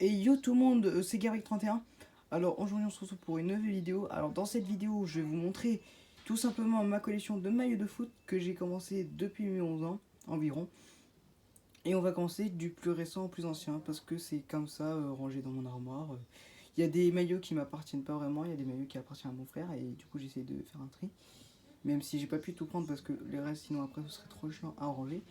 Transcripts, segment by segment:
Et yo tout le monde, c'est Garrick31. Alors aujourd'hui on se retrouve pour une nouvelle vidéo. Alors dans cette vidéo je vais vous montrer tout simplement ma collection de maillots de foot que j'ai commencé depuis mes 11 ans environ. Et on va commencer du plus récent au plus ancien parce que c'est comme ça rangé dans mon armoire. Il y a des maillots qui m'appartiennent pas vraiment, il y a des maillots qui appartiennent à mon frère et du coup j'essaie de faire un tri. Même si j'ai pas pu tout prendre parce que les restes sinon après ce serait trop chiant à ranger.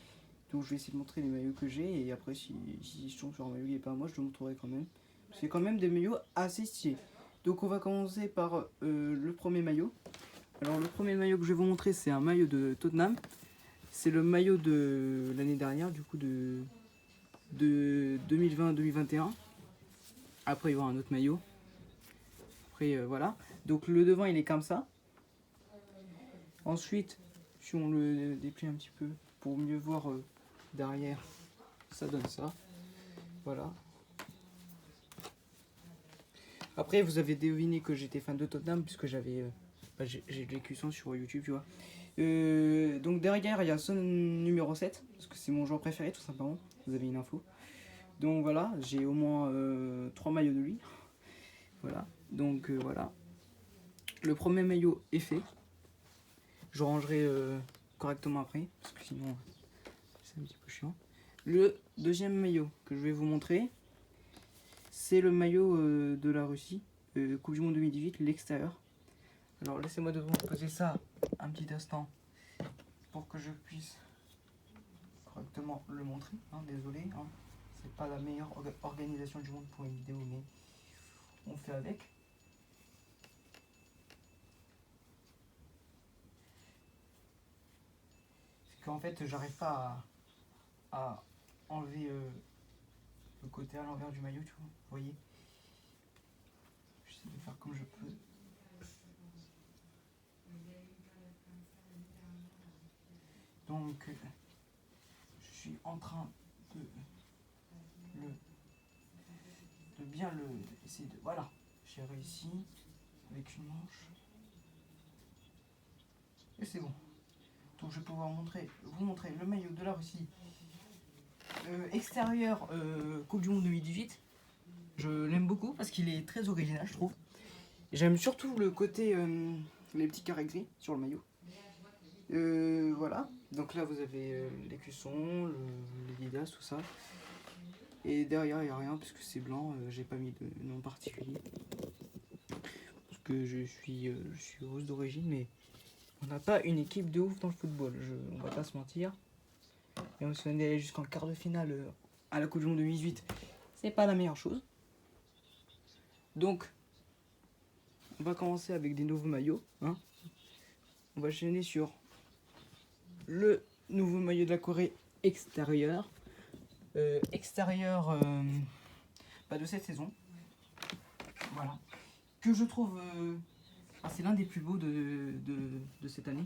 Donc je vais essayer de montrer les maillots que j'ai et après si je tombe sur un maillot qui n'est pas à moi je le montrerai quand même. C'est quand même des maillots assez stylés. Donc on va commencer par le premier maillot. Alors le premier maillot que je vais vous montrer c'est un maillot de Tottenham. C'est le maillot de l'année dernière du coup de 2020-2021. Après il y aura un autre maillot. Après voilà. Donc le devant il est comme ça. Ensuite si on le déplie un petit peu pour mieux voir derrière, ça donne ça. Voilà. Après, vous avez deviné que j'étais fan de Tottenham puisque j'avais j'ai de l'écusson sur YouTube, tu vois. Donc derrière, il y a son numéro 7 parce que c'est mon joueur préféré tout simplement. Vous avez une info. Donc voilà, j'ai au moins 3 maillots de lui. Voilà. Donc voilà. Le premier maillot est fait. Je rangerai correctement après parce que sinon c'est un petit peu chiant. Le deuxième maillot que je vais vous montrer, c'est le maillot de la Russie, Coupe du Monde 2018, l'extérieur. Alors laissez-moi de vous poser ça un petit instant pour que je puisse correctement le montrer. Désolé, c'est pas la meilleure organisation du monde pour une vidéo, mais on fait avec. C'est qu'en fait j'arrive pas à enlever le côté à l'envers du maillot, tu vois, vous voyez. J'essaie de faire comme je peux. Donc je suis en train de bien le essayer de, voilà, j'ai réussi avec une manche et c'est bon. Donc je vais pouvoir vous montrer le maillot de la Russie extérieur Coupe du Monde 2018. Je l'aime beaucoup parce qu'il est très original, je trouve. J'aime surtout le côté les petits carrés gris sur le maillot. Voilà, donc là vous avez l'écusson, l'Adidas, tout ça. Et derrière il n'y a rien puisque c'est blanc, j'ai pas mis de nom particulier. Parce que je suis russe d'origine, mais on n'a pas une équipe de ouf dans le football, on va pas se mentir. Et on se fait aller jusqu'en quart de finale à la Coupe du Monde 2018, c'est pas la meilleure chose. Donc, on va commencer avec des nouveaux maillots. On va enchaîner sur le nouveau maillot de la Corée extérieur. Extérieur de cette saison. Voilà. Que je trouve... c'est l'un des plus beaux de cette année.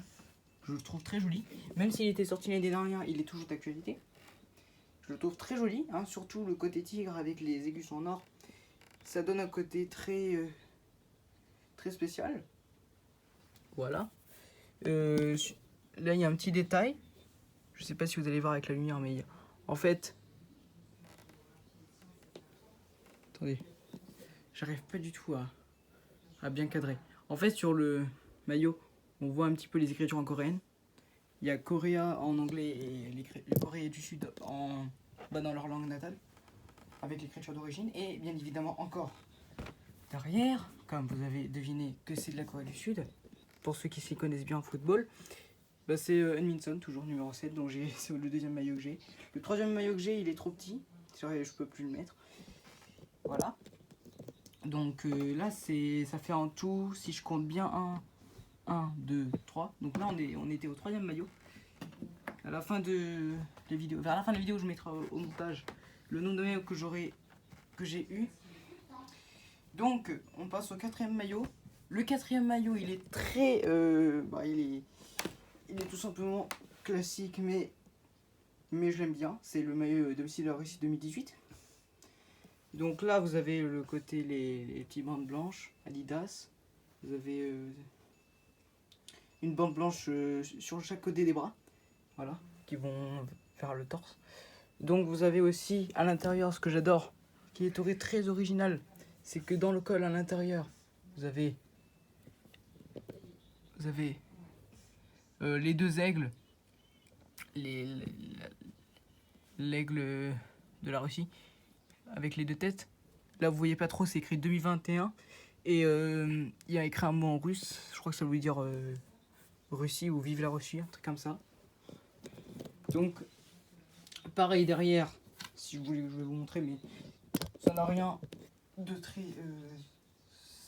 Je le trouve très joli. Même s'il était sorti l'année dernière, il est toujours d'actualité. Je le trouve très joli, surtout le côté tigre avec les aigus en or. Ça donne un côté très spécial. Voilà. Là, il y a un petit détail. Je sais pas si vous allez voir avec la lumière, mais en fait... Attendez. J'arrive pas du tout à bien cadrer. En fait, sur le maillot, on voit un petit peu les écritures en coréenne. Il y a Coréa en anglais et les Corées du Sud dans leur langue natale, avec l'écriture d'origine. Et bien évidemment encore derrière, comme vous avez deviné que c'est de la Corée du Sud, pour ceux qui s'y connaissent bien en football, c'est Edminson, toujours numéro 7, donc c'est le deuxième maillot que j'ai. Le troisième maillot que j'ai, il est trop petit, je peux plus le mettre. Voilà. Donc là, ça fait en tout, si je compte bien, 1, 2, 3. Donc là, on était au troisième maillot. À la fin de la vidéo, vers la fin de la vidéo, je mettrai au montage le nombre de maillots que j'ai eu. Donc, on passe au quatrième maillot. Le quatrième maillot, il est très... il est tout simplement classique, mais je l'aime bien. C'est le maillot domicile de la Russie 2018. Donc là, vous avez le côté, les petites bandes blanches, Adidas. Vous avez une bande blanche sur chaque côté des bras. Voilà, qui vont faire le torse. Donc vous avez aussi à l'intérieur ce que j'adore, qui est très original, c'est que dans le col à l'intérieur, vous avez les deux aigles, l'aigle de la Russie, avec les deux têtes. Là, vous voyez pas trop, c'est écrit 2021. Et il y a écrit un mot en russe, je crois que ça veut dire Russie ou Vive la Russie, un truc comme ça. Donc, pareil derrière, si vous voulez, je vais vous montrer, mais ça n'a rien de très.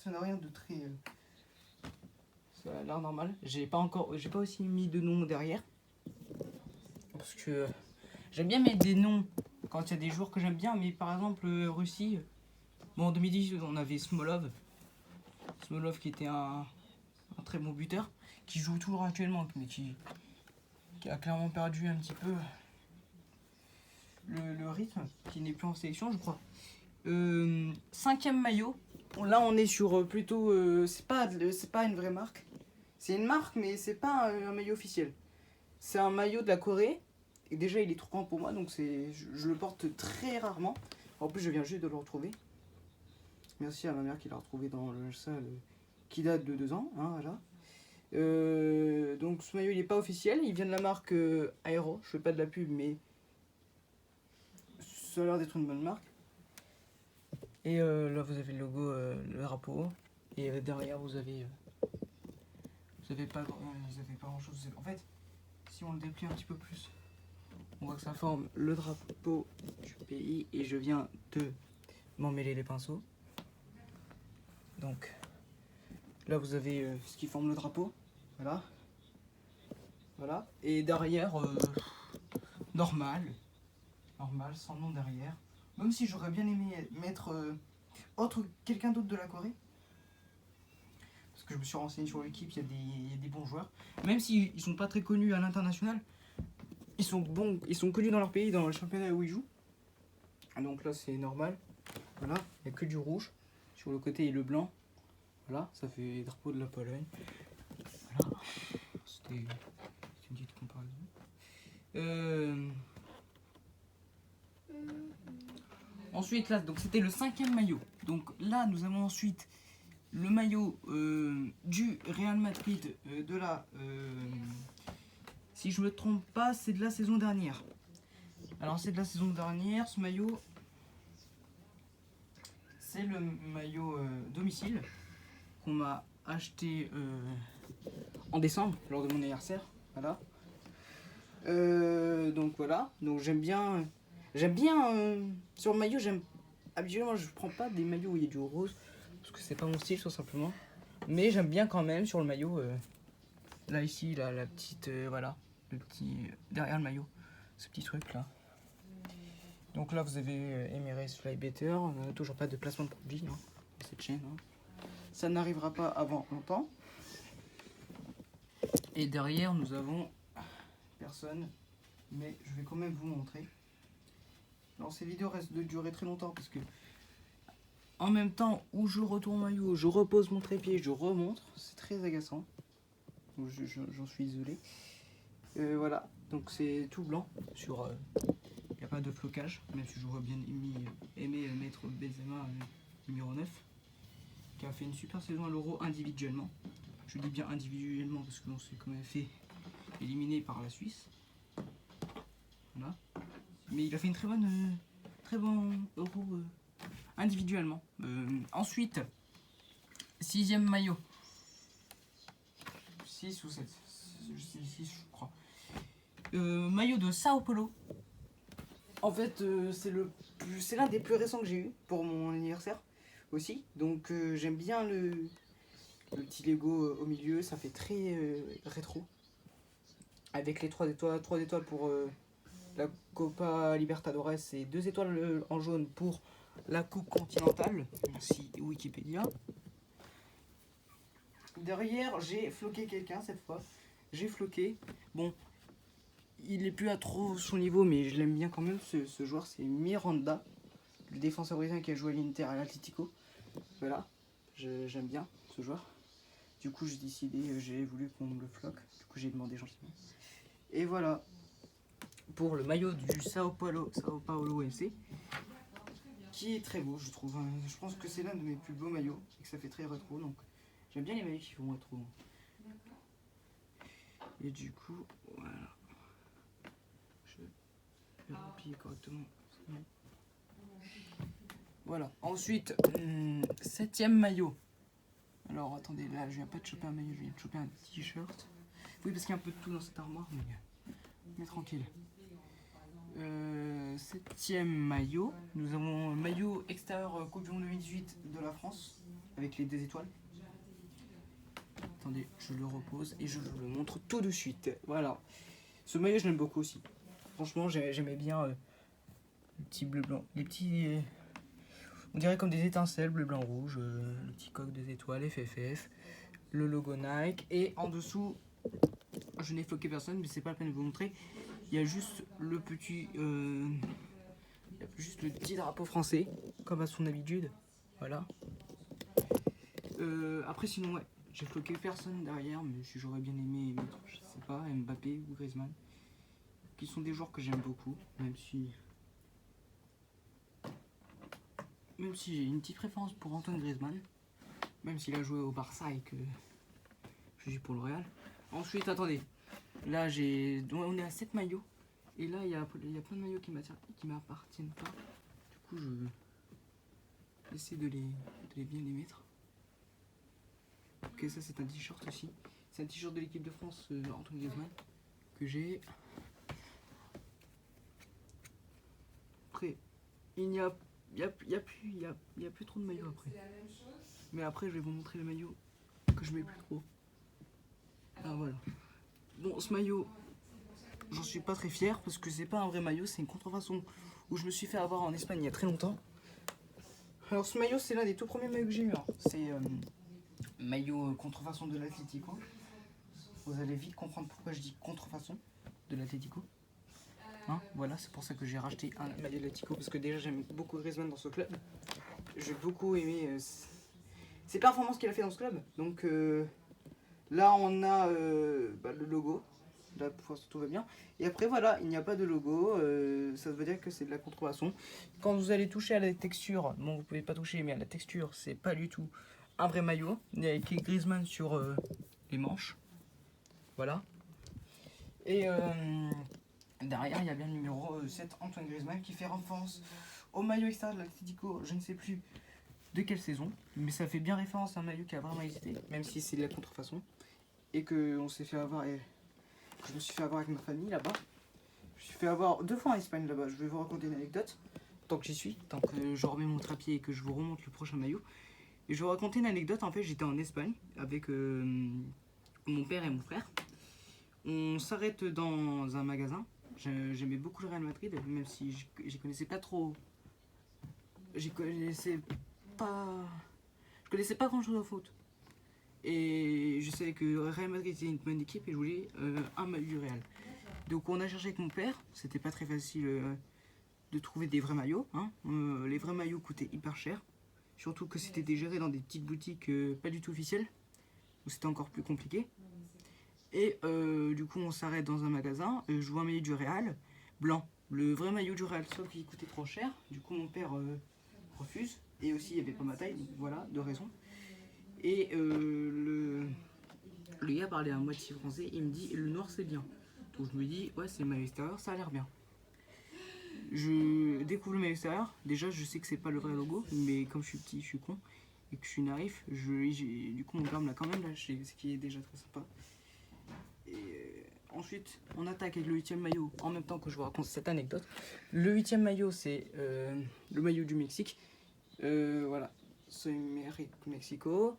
Ça n'a rien de très. Ça a l'air normal. J'ai pas aussi mis de nom derrière. Parce que j'aime bien mettre des noms quand il y a des joueurs que j'aime bien, mais par exemple, Russie. Bon, en 2010, on avait Smolov. Smolov qui était un très bon buteur, qui joue toujours actuellement, mais qui a clairement perdu un petit peu le rythme, qui n'est plus en sélection, je crois. 5e maillot. Là, on est sur plutôt. C'est pas une vraie marque. C'est une marque, mais c'est pas un maillot officiel. C'est un maillot de la Corée. Et déjà, il est trop grand pour moi, donc je le porte très rarement. En plus, je viens juste de le retrouver. Merci à ma mère qui l'a retrouvé dans le salle qui date de 2 ans. Hein, voilà. Donc, ce maillot, il n'est pas officiel. Il vient de la marque Aero. Je fais pas de la pub, mais ça a l'air d'être une bonne marque. Et là, vous avez le logo, le drapeau. Et derrière, vous avez pas grand chose. En fait, si on le déplie un petit peu plus, on voit que ça forme le drapeau du pays. Et je viens de m'en mêler les pinceaux. Donc, là, vous avez ce qui forme le drapeau. Voilà. Voilà. Et derrière, normal, sans nom derrière. Même si j'aurais bien aimé mettre quelqu'un d'autre de la Corée. Parce que je me suis renseigné sur l'équipe, il y a des bons joueurs. Même s'ils ne sont pas très connus à l'international, ils sont connus dans leur pays, dans le championnat où ils jouent. Donc là, c'est normal. Voilà, il n'y a que du rouge. Sur le côté et le blanc. Voilà, ça fait le drapeau de la Pologne. Voilà, c'était une petite comparaison. Ensuite, là, donc c'était le 5e maillot. Donc là, nous avons ensuite le maillot du Real Madrid de la. Si je me trompe pas, c'est de la saison dernière. Alors, c'est de la saison dernière, ce maillot. C'est le maillot domicile qu'on m'a acheté en décembre lors de mon anniversaire. Voilà. Donc voilà. Donc j'aime bien sur le maillot. Habituellement, je prends pas des maillots où il y a du rose parce que c'est pas mon style, tout simplement. Mais j'aime bien quand même sur le maillot. Là ici, là, la petite voilà, le petit derrière le maillot, ce petit truc là. Donc là, vous avez Emirates Fly Better. Toujours pas de placement de produit hein, dans cette chaîne. Hein. Ça n'arrivera pas avant longtemps. Et derrière, nous avons personne, mais je vais quand même vous montrer. Alors ces vidéos restent de durer très longtemps parce que en même temps où je retourne maillot, je repose mon trépied, je remontre, c'est très agaçant. J'en suis désolé. Voilà, donc c'est tout blanc sur. Il n'y a pas de flocage, même si j'aurais bien aimé mettre Benzema numéro 9, qui a fait une super saison à l'Euro individuellement. Je dis bien individuellement parce que l'on s'est quand même fait éliminer par la Suisse. Voilà. Mais il a fait une très bon Euro individuellement. Ensuite, 6e maillot. 6 ou 7. 6 je crois. Maillot de Sao Paulo. En fait, c'est l'un des plus récents que j'ai eu pour mon anniversaire aussi. Donc j'aime bien le petit Lego au milieu, ça fait très rétro. Avec les 3 étoiles pour la Copa Libertadores et 2 étoiles en jaune pour la Coupe continentale. Merci Wikipédia. Derrière, j'ai floqué quelqu'un cette fois. J'ai floqué. Bon, il est plus à trop son niveau, mais je l'aime bien quand même. Ce joueur, c'est Miranda, le défenseur brésilien qui a joué à l'Inter à l'Atlético. Voilà, j'aime bien ce joueur. Du coup, j'ai voulu qu'on me le floque. Du coup, j'ai demandé gentiment. Et voilà, pour le maillot du Sao Paulo FC, qui est très beau, je trouve. Je pense que c'est l'un de mes plus beaux maillots et que ça fait très rétro. Donc j'aime bien les maillots qui font rétro. Et du coup, voilà. Je vais replier correctement. Voilà. Ensuite, 7ème maillot. Alors attendez, là je viens pas de choper un maillot, je viens de choper un t-shirt. Oui, parce qu'il y a un peu de tout dans cette armoire, mais tranquille. 7ème maillot. Nous avons maillot extérieur Coupe du Monde 2018 de la France avec les 2 étoiles. Attendez, je le repose et je vous le montre tout de suite. Voilà. Ce maillot, je l'aime beaucoup aussi. Franchement, j'aimais bien les petits bleu blanc, les petits. On dirait comme des étincelles bleu blanc rouge, le petit coq des étoiles FFF, le logo Nike et en dessous, je n'ai floqué personne, mais c'est pas la peine de vous montrer. Il y a juste le petit, juste le petit drapeau français, comme à son habitude. Voilà. Après sinon ouais, j'ai floqué personne derrière, mais j'aurais bien aimé mettre, je sais pas, Mbappé ou Griezmann, qui sont des joueurs que j'aime beaucoup, même si j'ai une petite préférence pour Antoine Griezmann, même s'il a joué au Barça et que je suis pour le Real. Ensuite, attendez, là on est à 7 maillots, et là il y a plein de maillots qui m'appartiennent pas. Du coup, je vais essayer de bien les mettre. Ok, ça c'est un t-shirt aussi. C'est un t-shirt de l'équipe de France, Antoine Griezmann, que j'ai. Après, il n'y a plus trop de maillots après. Mais après, je vais vous montrer les maillots que je mets plus trop. Ah voilà. Bon, ce maillot, j'en suis pas très fier parce que c'est pas un vrai maillot, c'est une contrefaçon où je me suis fait avoir en Espagne il y a très longtemps. Alors ce maillot, c'est l'un des tout premiers maillots que j'ai eu. Hein. C'est maillot contrefaçon de l'Atlético. Vous allez vite comprendre pourquoi je dis contrefaçon de l'Atlético. Hein, voilà, c'est pour ça que j'ai racheté un maillot de l'Atlético parce que déjà j'aime beaucoup Griezmann dans ce club. J'ai beaucoup aimé ses performances qu'il a fait dans ce club. Donc là on a le logo. Là pour l'instant tout va bien. Et après voilà, il n'y a pas de logo. Ça veut dire que c'est de la contrefaçon. Quand vous allez toucher à la texture, bon vous pouvez pas toucher, mais à la texture, c'est pas du tout un vrai maillot. Il y a écrit Griezmann sur les manches. Voilà. Et derrière, il y a bien le numéro 7, Antoine Griezmann, qui fait référence au maillot extérieur de l'Atlético, je ne sais plus de quelle saison, mais ça fait bien référence à un maillot qui a vraiment existé, même si c'est de la contrefaçon, et que on s'est fait avoir, et je me suis fait avoir avec ma famille là-bas. Je me suis fait avoir 2 fois en Espagne là-bas. Je vais vous raconter une anecdote, tant que j'y suis, tant que je remets mon trépied et que je vous remonte le prochain maillot. Et je vais vous raconter une anecdote, en fait, j'étais en Espagne avec mon père et mon frère. On s'arrête dans un magasin. J'aimais beaucoup le Real Madrid, même si je connaissais pas trop. Je connaissais pas grand chose au foot. Et je savais que le Real Madrid était une bonne équipe et je voulais un maillot du Real. Donc on a cherché avec mon père, c'était pas très facile de trouver des vrais maillots. Hein. Les vrais maillots coûtaient hyper cher. Surtout que c'était géré dans des petites boutiques pas du tout officielles, où c'était encore plus compliqué. Et du coup, on s'arrête dans un magasin. Je vois un maillot du Real, blanc. Le vrai maillot du Real, sauf qu'il coûtait trop cher. Du coup, mon père refuse. Et aussi, il n'y avait pas ma taille. Donc voilà, 2 raisons. Et le gars parlait à moitié français. Il me dit le noir, c'est bien. Donc je me dis, ouais, c'est le maillot extérieur, ça a l'air bien. Je découvre le maillot extérieur. Déjà, je sais que c'est pas le vrai logo. Mais comme je suis petit, je suis con. Et que je suis naïf. Du coup, mon père me l'a quand même lâché. Ce qui est déjà très sympa. Et ensuite, on attaque avec le 8ème maillot en même temps que je vous raconte cette anecdote. Le 8ème maillot, c'est le maillot du Mexique. Voilà, c'est Mexico.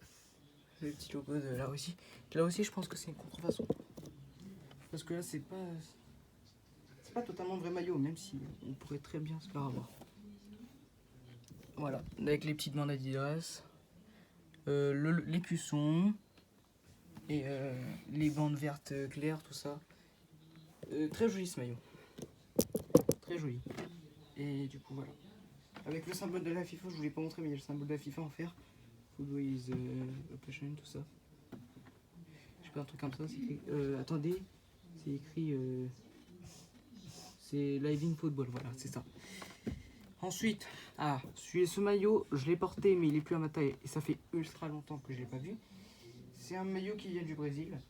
Le petit logo de là aussi. Là aussi, je pense que c'est une contrefaçon. Parce que là, c'est pas totalement vrai maillot, même si on pourrait très bien se faire avoir. Voilà, avec les petites bandes Adidas, l'écusson. Et les bandes vertes claires, tout ça. Très joli ce maillot. Très joli. Et du coup, voilà. Avec le symbole de la FIFA, je vous l'ai pas montré, mais il y a le symbole de la FIFA en fer. Football is a passion, tout ça. Je sais pas, un truc comme ça. C'est écrit, attendez, c'est écrit. C'est Live in Football, voilà, c'est ça. Ensuite, Ah, ce maillot, je l'ai porté, mais il est plus à ma taille. Et ça fait ultra longtemps que je l'ai pas vu. C'est un maillot qui vient du Brésil,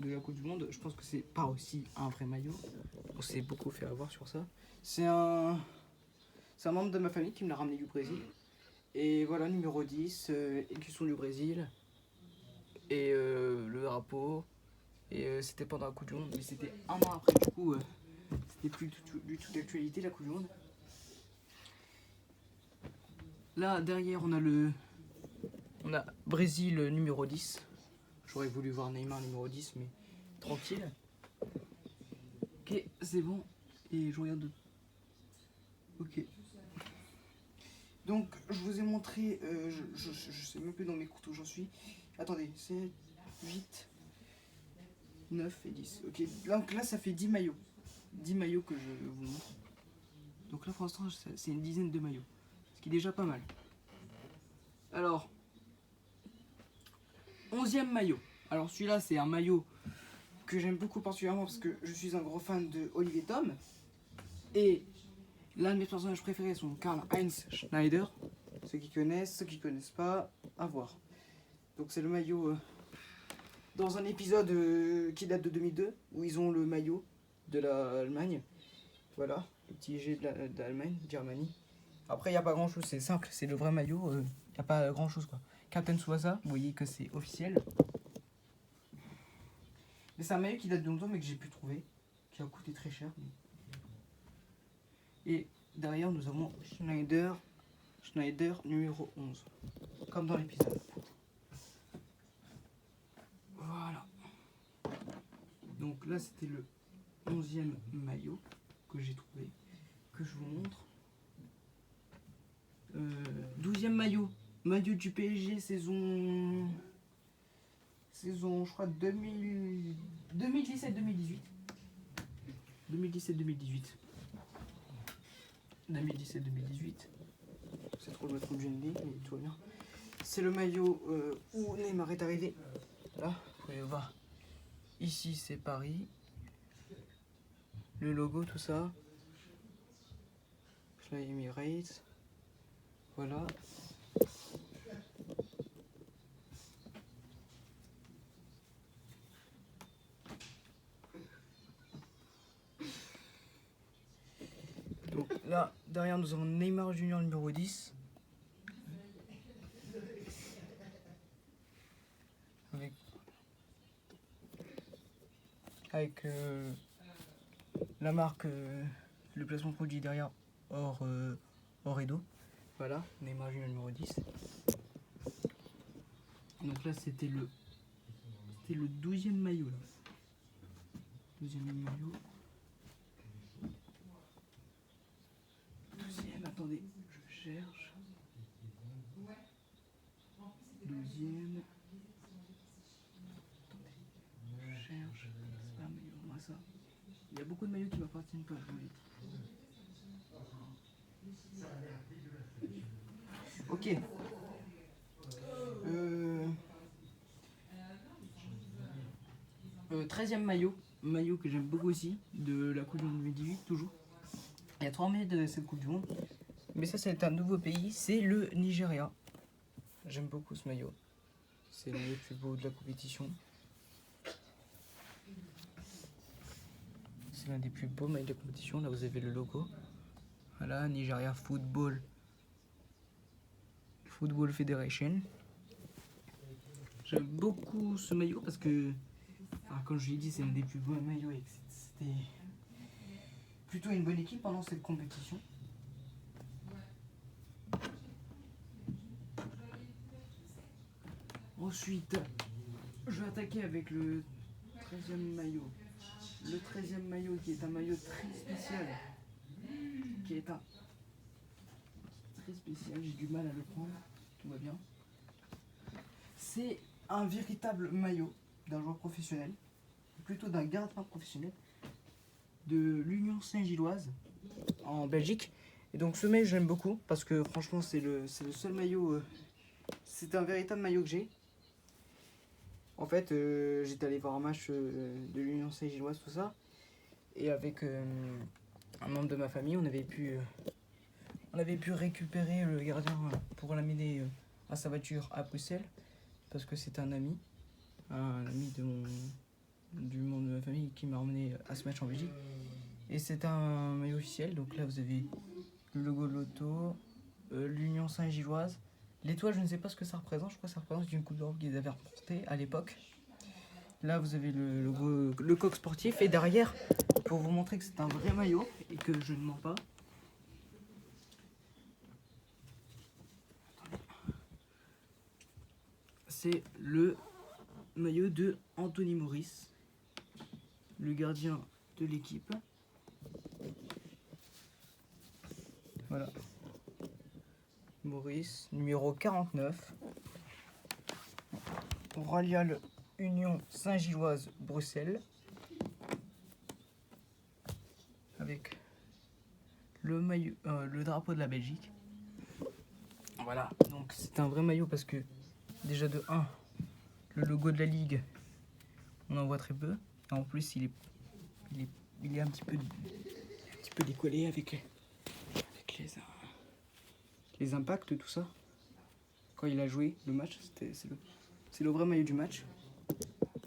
de la Coupe du Monde. Je pense que c'est pas aussi un vrai maillot. On s'est beaucoup fait avoir sur ça. C'est un membre de ma famille qui me l'a ramené du Brésil. Et voilà, numéro 10, écusson du Brésil. Et le drapeau. Et c'était pendant la Coupe du Monde, mais c'était un an après. Du coup, c'était plus du tout d'actualité la Coupe du Monde. Là, derrière, on a Brésil numéro 10. J'aurais voulu voir Neymar numéro 10, mais tranquille. Ok, c'est bon. Et je regarde. Ok. Donc, je vous ai montré. Je sais même plus dans mes couteaux j'en suis. Attendez, 7, 8, 9 et 10. Ok, donc là, ça fait 10 maillots. 10 maillots que je vous montre. Donc là, pour l'instant, c'est une dizaine de maillots. Ce qui est déjà pas mal. Alors, 11e maillot. Alors celui-là, c'est un maillot que j'aime beaucoup particulièrement parce que je suis un gros fan de Olivier Tom. Et l'un de mes personnages préférés sont Karl-Heinz Schneider. Ceux qui connaissent, ceux qui connaissent pas, à voir. Donc c'est le maillot dans un épisode qui date de 2002 où ils ont le maillot de l'Allemagne. Voilà, le petit G de l'Allemagne, Germany. Après, il n'y a pas grand chose, c'est simple, c'est le vrai maillot, il n'y a pas grand chose quoi. Captain Tsubasa, vous voyez que c'est officiel. Mais c'est un maillot qui date de longtemps mais que j'ai pu trouver, qui a coûté très cher. Et derrière, nous avons Schneider numéro 11, comme dans l'épisode. Voilà. Donc là, c'était le 11e maillot que j'ai trouvé, que je vous montre. 12e maillot du PSG saison je crois 2017-2018. 2017-2018. C'est trop de mettre une jeune ligne, mais tout va bien. C'est le maillot où Neymar est arrivé. Là, vous pouvez voir. Ici, c'est Paris. Le logo, tout ça. Fly Emirates. Voilà. Donc là, derrière, nous avons Neymar Junior numéro 10. Avec la marque, le placement produit derrière, or et dos. Voilà, Neymar Junior numéro 10. Donc là, c'était le 12e maillot. Là. 12e maillot. 12e, attendez, je cherche. 12e. Attendez, je cherche. C'est pas un maillot, moi ça. Il y a beaucoup de maillots qui m'appartiennent pas, je vous l'ai dit. Ok. 13e maillot que j'aime beaucoup aussi, de la Coupe du Monde 2018, toujours. Il y a 3 maillots de cette Coupe du Monde. Mais ça, c'est un nouveau pays, c'est le Nigeria. J'aime beaucoup ce maillot. C'est le plus beau de la compétition. C'est l'un des plus beaux maillots de la compétition. Là, vous avez le logo. Voilà, Nigeria Football Federation. J'aime beaucoup ce maillot parce que, comme je l'ai dit, c'est l'un des plus beaux maillots et c'était plutôt une bonne équipe pendant cette compétition. Ensuite, je vais attaquer avec le 13e maillot. Le 13e maillot qui est un maillot très spécial. J'ai du mal à le prendre. Tout va bien. C'est un véritable maillot d'un joueur professionnel, plutôt d'un gardien professionnel, de l'Union Saint-Gilloise en Belgique. Et donc ce maillot j'aime beaucoup parce que franchement c'est le seul maillot, c'est un véritable maillot que j'ai. En fait j'étais allé voir un match de l'Union Saint-Gilloise, tout ça, et avec un membre de ma famille on avait pu On avait pu récupérer le gardien pour l'amener à sa voiture à Bruxelles, parce que c'est un ami du monde de ma famille qui m'a emmené à ce match en Belgique. Et c'est un maillot officiel, donc là vous avez le logo de l'auto, l'Union Saint-Gilloise. L'étoile, je ne sais pas ce que ça représente, je crois que ça représente une Coupe d'Europe qu'ils avaient remportée à l'époque. Là vous avez le logo, le coq sportif, et derrière, pour vous montrer que c'est un vrai maillot et que je ne mens pas, c'est le maillot de Anthony Maurice, le gardien de l'équipe. Voilà. Maurice, numéro 49. Royal Union Saint-Gilloise Bruxelles. Avec le maillot, le drapeau de la Belgique. Voilà, donc c'est un vrai maillot parce que déjà de 1, le logo de la Ligue, on en voit très peu. En plus, il est un petit peu décollé avec les impacts, tout ça. Quand il a joué le match, c'est le vrai maillot du match.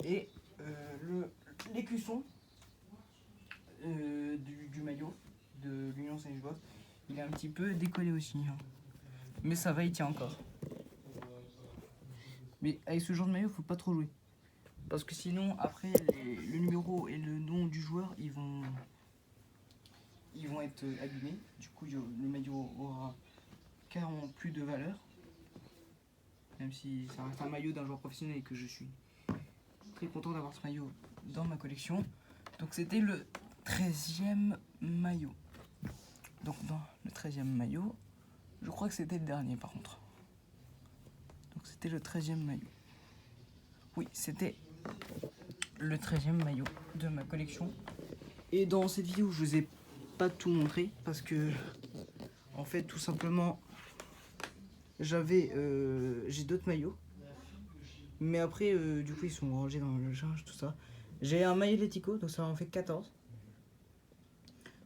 Et l'écusson du maillot de l'Union Saint-Gilloise, il est un petit peu décollé aussi. Hein. Mais ça va, il tient encore. Mais avec ce genre de maillot, faut pas trop jouer. Parce que sinon, après, le numéro et le nom du joueur, ils vont être abîmés. Du coup, le maillot aura carrément plus de valeur. Même si ça reste un maillot d'un joueur professionnel et que je suis très content d'avoir ce maillot dans ma collection. Donc c'était le 13e maillot. Donc dans le 13e maillot, je crois que c'était le dernier par contre. Donc c'était le 13e maillot. Oui, c'était le 13e maillot de ma collection. Et dans cette vidéo, je vous ai pas tout montré parce que, en fait, tout simplement, j'ai d'autres maillots. Mais après, du coup, ils sont rangés dans le charge, tout ça. J'ai un maillot de l'Atlético, donc ça en fait 14.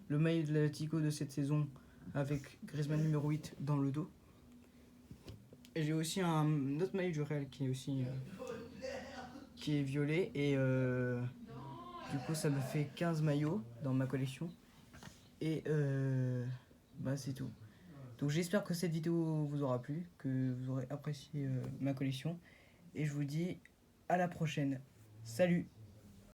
Le maillot de l'Atlético de cette saison avec Griezmann numéro 8 dans le dos. Et j'ai aussi un autre maillot du Real qui est aussi qui est violet. Et du coup, ça me fait 15 maillots dans ma collection. Et bah, c'est tout. Donc j'espère que cette vidéo vous aura plu, que vous aurez apprécié ma collection. Et je vous dis à la prochaine. Salut!